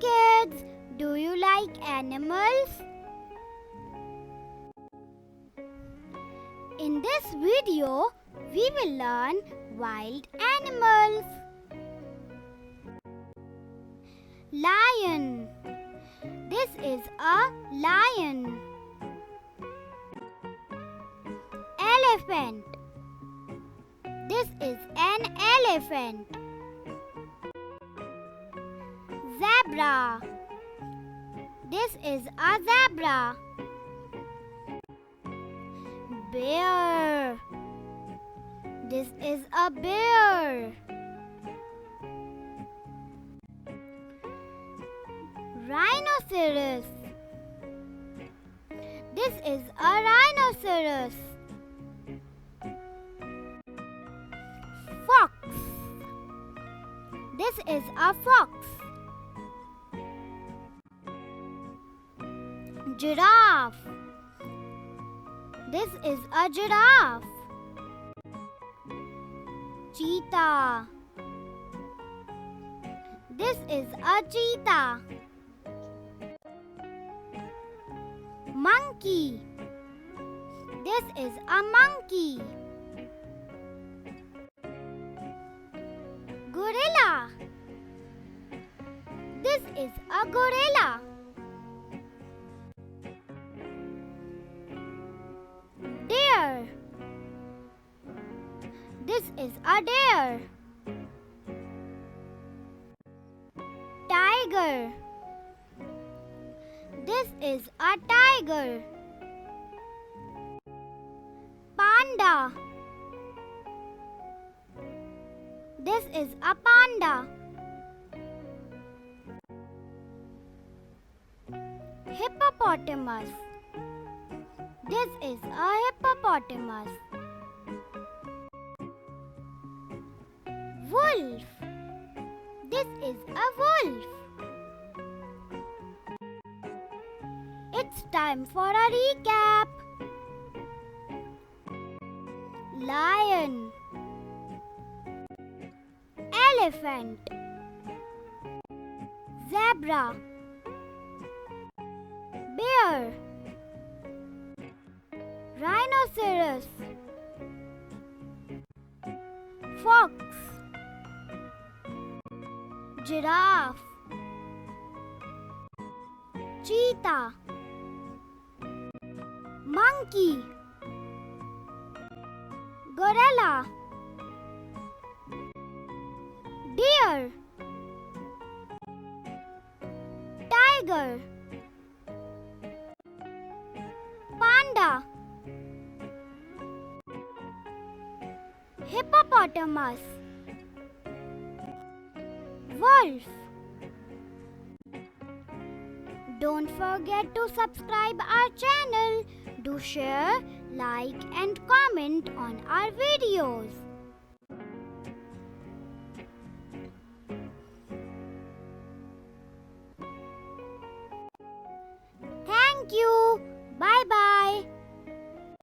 kids, do you like animals? In this video, we will learn wild animals. Lion. This is a lion. Elephant. This is an elephant. Zebra. This is a zebra. Bear. This is a bear. Rhinoceros. This is a rhinoceros. Fox. This is a fox. Giraffe. This is a giraffe. Cheetah. This is a cheetah. Monkey. This is a monkey. Gorilla. This is a gorilla. Deer. This is a deer. Tiger. This is a tiger. Panda. This is a panda. Hippopotamus. This is a hippopotamus. Wolf. This is a wolf. It's time for a recap. Lion. Elephant. Zebra. Bear. Rhinoceros. Fox. Giraffe. Cheetah. Monkey. Gorilla. Deer. Tiger. Panda. Hippopotamus. Wolf. Don't forget to subscribe our channel. Do share, like and comment on our videos. Thank you. Bye bye.